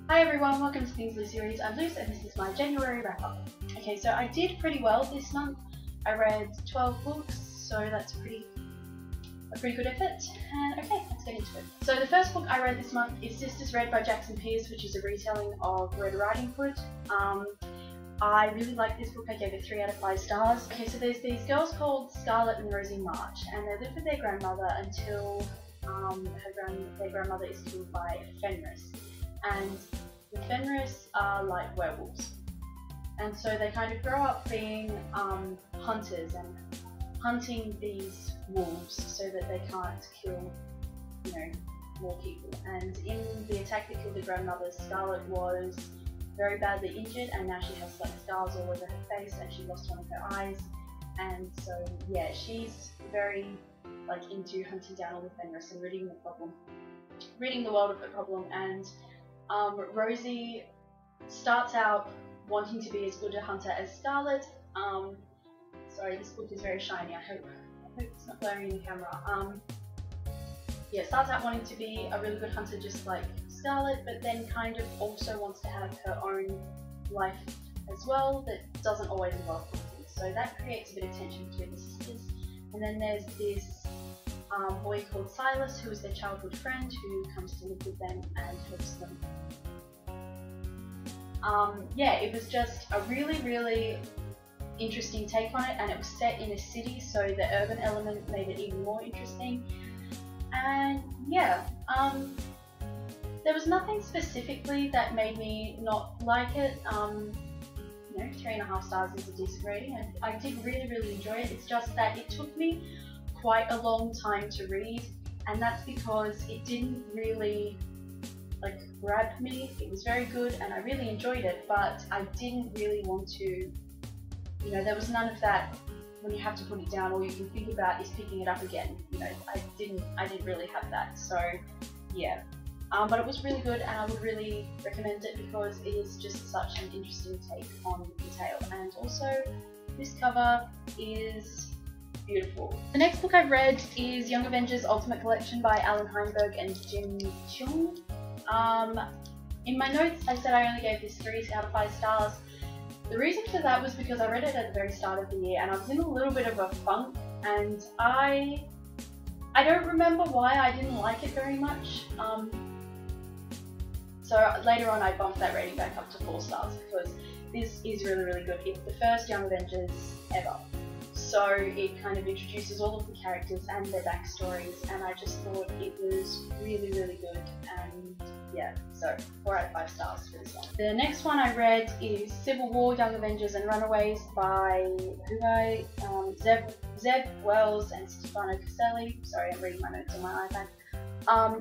Hi everyone, welcome to Things Loose series. I'm Luce and this is my January wrap up. Okay, so I did pretty well this month. I read 12 books, so that's a pretty good effort. And okay, let's get into it. So the first book I read this month is Sisters Red by Jackson Pearce, which is a retelling of Red Riding Hood. I really like this book. I gave it 3 out of 5 stars. Okay, so there's these girls called Scarlet and Rosie March, and they live with their grandmother until their grandmother is killed by Fenris. And the Fenris are like werewolves. And so they kind of grow up being hunters and hunting these wolves so that they can't kill, more people. And in the attack that killed the grandmother, Scarlet was very badly injured and now she has like scars all over her face and she lost one of her eyes. And so yeah, she's very into hunting down all the Fenris and ridding the world of the problem. And Rosie starts out wanting to be as good a hunter as Scarlet. Sorry, this book is very shiny. I hope it's not blurring in the camera. Yeah, starts out wanting to be a really good hunter just like Scarlet, but then kind of also wants to have her own life as well that doesn't always involve hunting. So that creates a bit of tension between the sisters. And then there's this boy called Silas, who is their childhood friend, who comes to live with them and helps them. Yeah, it was just a really interesting take on it, and it was set in a city, so the urban element made it even more interesting. And yeah, there was nothing specifically that made me not like it. 3.5 stars is a decent rating, and I did really enjoy it. It's just that it took me quite a long time to read, and that's because it didn't really grab me. It was very good and I really enjoyed it, but I didn't really want to, there was none of that when you have to put it down, all you can think about is picking it up again. I didn't really have that. So yeah, but it was really good and I would really recommend it because it is just such an interesting take on the tale. And also this cover is beautiful. The next book I've read is Young Avengers Ultimate Collection by Alan Heinberg and Jim Cheung. In my notes I said I only gave this 3 out of 5 stars. The reason for that was because I read it at the very start of the year and I was in a little bit of a funk, and I don't remember why I didn't like it very much. So later on I bumped that rating back up to 4 stars because this is really good. It's the first Young Avengers ever. So it kind of introduces all of the characters and their backstories, and I just thought it was really good. And yeah, so 4 out of 5 stars for this one. The next one I read is Civil War, Young Avengers and Runaways by Zeb Wells and Stefano Caselli. Sorry, I'm reading my notes on my iPad.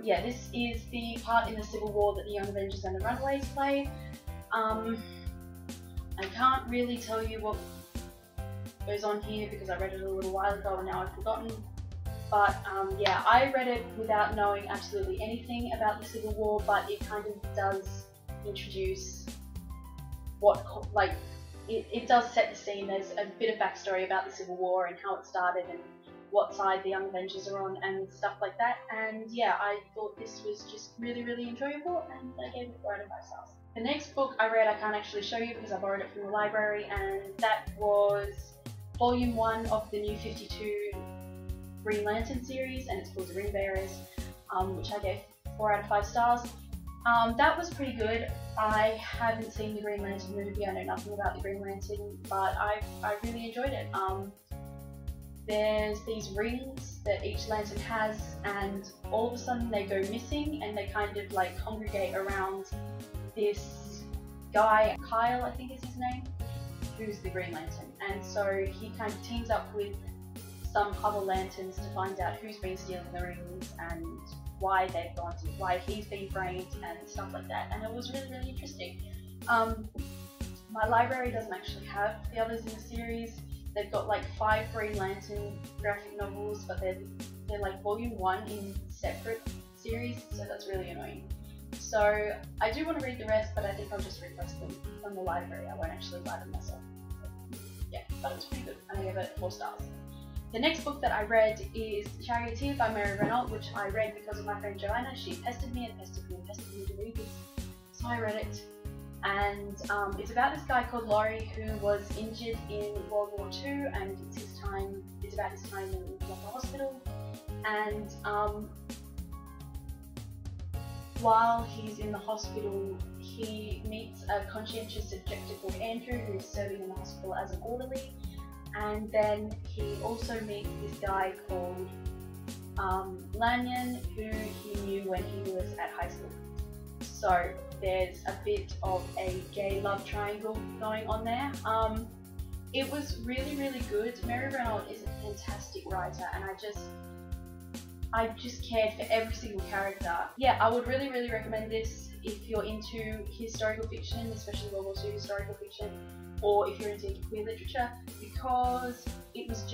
Yeah, this is the part in the Civil War that the Young Avengers and the Runaways play. I can't really tell you what goes on here because I read it a little while ago and now I've forgotten. But yeah, I read it without knowing absolutely anything about the Civil War, but it kind of does introduce it does set the scene. There's a bit of backstory about the Civil War and how it started and what side the Young Avengers are on and stuff like that. And yeah, I thought this was just really enjoyable and I gave it 4 out of 5 stars. The next book I read I can't actually show you because I borrowed it from the library, and that was Volume 1 of the New 52 Green Lantern series, and it's called The Ring Bearers, which I gave 4 out of 5 stars. That was pretty good. I haven't seen the Green Lantern movie, I know nothing about the Green Lantern, but I really enjoyed it. There's these rings that each lantern has, and all of a sudden they go missing and they kind of congregate around this guy, Kyle I think is his name, who's the Green Lantern. And so he kind of teams up with some other lanterns to find out who's been stealing the rings and why they've gone to, why he's been framed and stuff like that. And it was really interesting. My library doesn't actually have the others in the series. They've got 5 Green Lantern graphic novels, but they're volume 1 in separate series, so that's really annoying. So I do want to read the rest, but I think I'll just request them from the library. I won't actually buy them myself. Yeah, but it was pretty good, and I gave it 4 stars. The next book that I read is Charioteer by Mary Renault, which I read because of my friend Joanna. She pestered me and pestered me and pestered me to read this so I read it, and it's about this guy called Laurie who was injured in World War II, and it's about his time in the hospital, and while he's in the hospital, he meets a conscientious objector called Andrew, who's serving in the hospital as an orderly, and then he also meets this guy called Lanyon, who he knew when he was at high school. So there's a bit of a gay love triangle going on there. It was really, really good. Mary Renault is a fantastic writer, and I just cared for every single character. Yeah, I would really, really recommend this if you're into historical fiction, especially World War II historical fiction, or if you're into queer literature, because it was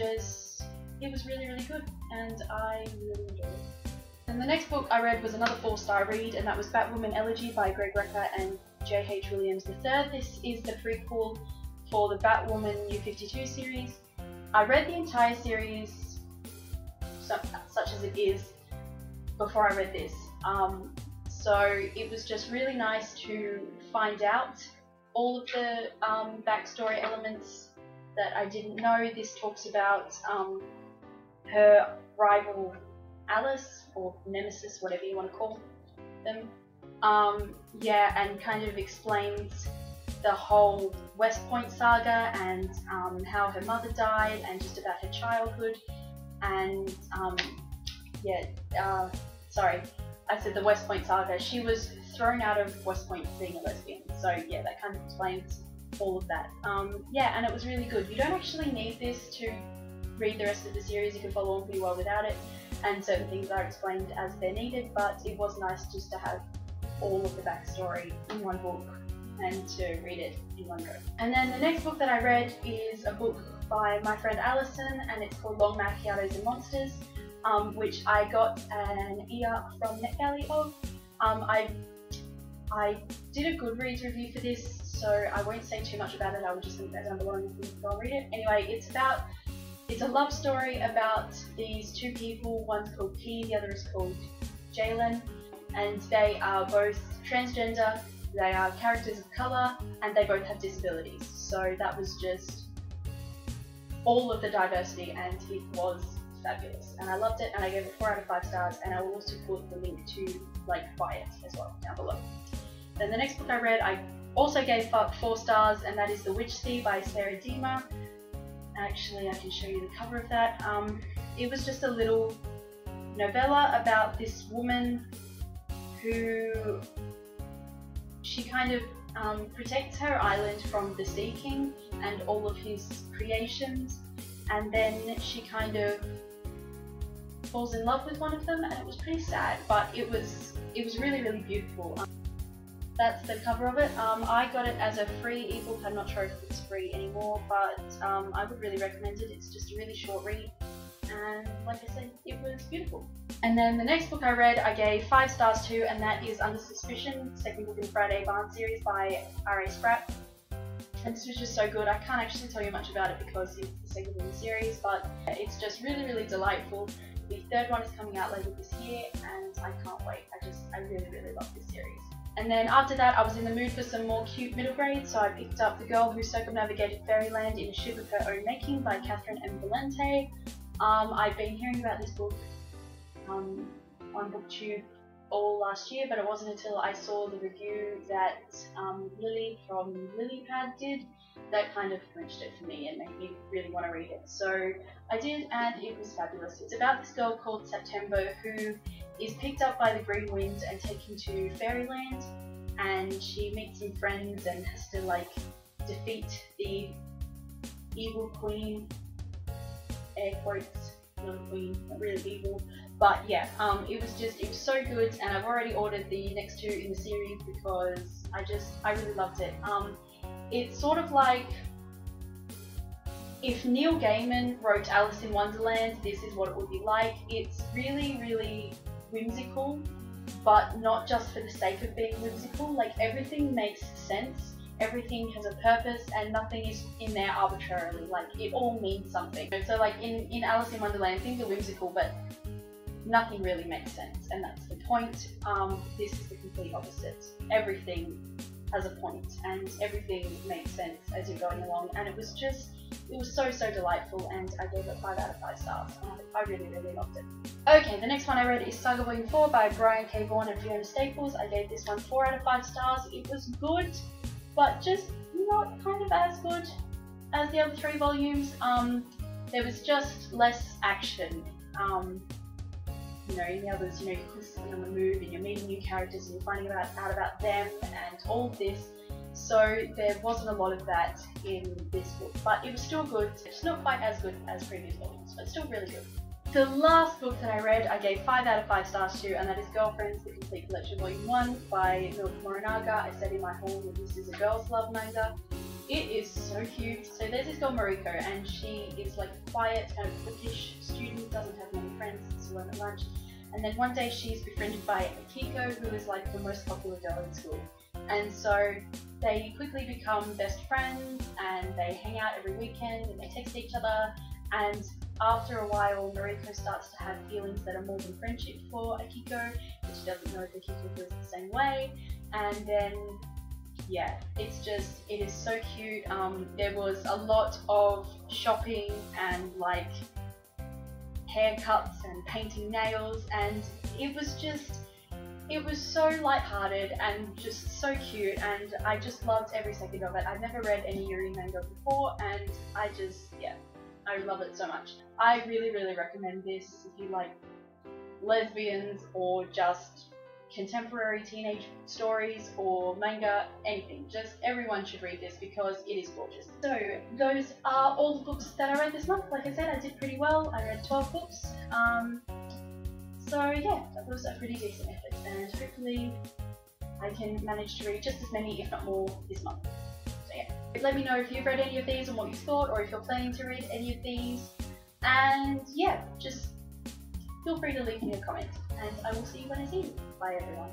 really, really good, and I really enjoyed it. And the next book I read was another 4-star read, and that was Batwoman Elegy by Greg Rucka and J.H. Williams III. This is the prequel for the Batwoman New 52 series. I read the entire series, such as it is, before I read this. So it was just really nice to find out all of the backstory elements that I didn't know. This talks about her rival Alice, or Nemesis, whatever you want to call them. Yeah, and kind of explains the whole West Point saga, and how her mother died, and just about her childhood. And sorry, I said the West Point saga. She was thrown out of West Point being a lesbian. So yeah, that kind of explains all of that. Yeah, and it was really good. You don't actually need this to read the rest of the series. You can follow on pretty well without it, and certain things are explained as they're needed, but it was nice just to have all of the backstory in one book and to read it in one go. And then the next book that I read is a book by my friend Alison, and it's called Long Macchiatos and Monsters, which I got an e-arc from NetGalley of. I did a Goodreads review for this, so I won't say too much about it. I will just link that down below and you can go and read it. Anyway, it's a love story about these two people. One's called P, the other is called Jalen, and they are both transgender, they are characters of colour, and they both have disabilities. So that was just all of the diversity, and it was fabulous. And I loved it, and I gave it 4 out of 5 stars, and I will also put the link to buy it as well down below. Then the next book I read, I also gave 4 stars, and that is The Witch Sea by Sarah Dima. Actually, I can show you the cover of that. It was just a little novella about this woman who she kind of protects her island from the Sea King and all of his creations, and then she kind of falls in love with one of them, and it was pretty sad, but it was really, really beautiful. That's the cover of it. I got it as a free ebook. I'm not sure if it's free anymore, but I would really recommend it. It's just a really short read, and like I said, it was beautiful. And then the next book I read, I gave 5 stars to, and that is Under Suspicion, second book in Friday Barnes series by R.A. Spratt. And this was just so good. I can't actually tell you much about it because it's the second book in the series, but it's just really, really delightful. The third one is coming out later this year, and I can't wait. I really, really love this series. And then after that, I was in the mood for some more cute middle grade, so I picked up The Girl Who Circumnavigated Fairyland in a Ship of Her Own Making by Catherine M. Valente. I've been hearing about this book on BookTube all last year, but it wasn't until I saw the review that Lily from Lilypad did that kind of clinched it for me and made me really want to read it. So I did, and it was fabulous. It's about this girl called September who is picked up by the Green Wind and taken to Fairyland, and she meets some friends and has to defeat the evil queen, air quotes, not a queen, not really evil, but yeah, it was so good, and I've already ordered the next 2 in the series because I really loved it. It's sort of like if Neil Gaiman wrote Alice in Wonderland, this is what it would be like. It's really, really whimsical, but not just for the sake of being whimsical. Everything makes sense, everything has a purpose, and nothing is in there arbitrarily. It all means something. So in Alice in Wonderland, things are whimsical, but nothing really makes sense, and that's the point. This is the complete opposite. Everything has a point, and everything makes sense as you're going along, and it was so delightful, and I gave it 5 out of 5 stars. I really loved it. Okay, the next one I read is Saga Volume 4 by Brian K. Vaughan and Fiona Staples. I gave this one 4 out of 5 stars. It was good, but just not kind of as good as the other 3 volumes. There was just less action. You know, in the others, you know, you're constantly on the move and you're meeting new characters and you're finding out about them and all of this. So there wasn't a lot of that in this book, but it was still good. It's not quite as good as previous volumes, but still really good. The last book that I read, I gave 5 out of 5 stars to, and that is Girlfriends, The Complete Collection Volume 1 by Milk Morinaga. I said in my haul that this is a girls' love manga. It is so cute. So there's this girl Mariko, and she is like a quiet, kind of bookish student, doesn't have many friends, sits alone at lunch. And then one day she's befriended by Akiko, who is like the most popular girl in school. And so they quickly become best friends, and they hang out every weekend, and they text each other. And after a while, Mariko starts to have feelings that are more than friendship for Akiko, but she doesn't know if Akiko feels the same way. And then yeah, it is so cute. There was a lot of shopping and like haircuts and painting nails, and it was so lighthearted and just so cute, and I just loved every second of it. I've never read any Yuri manga before, and I love it so much. I really recommend this if you like lesbians or just contemporary teenage stories or manga, anything. Just everyone should read this because it is gorgeous. So those are all the books that I read this month. Like I said, I did pretty well. I read 12 books. So yeah, that was a pretty decent effort, and hopefully I can manage to read just as many, if not more, this month. So yeah, let me know if you've read any of these and what you thought, or if you're planning to read any of these. And yeah, just feel free to leave me a comment, and I will see you when I see you. Bye everyone.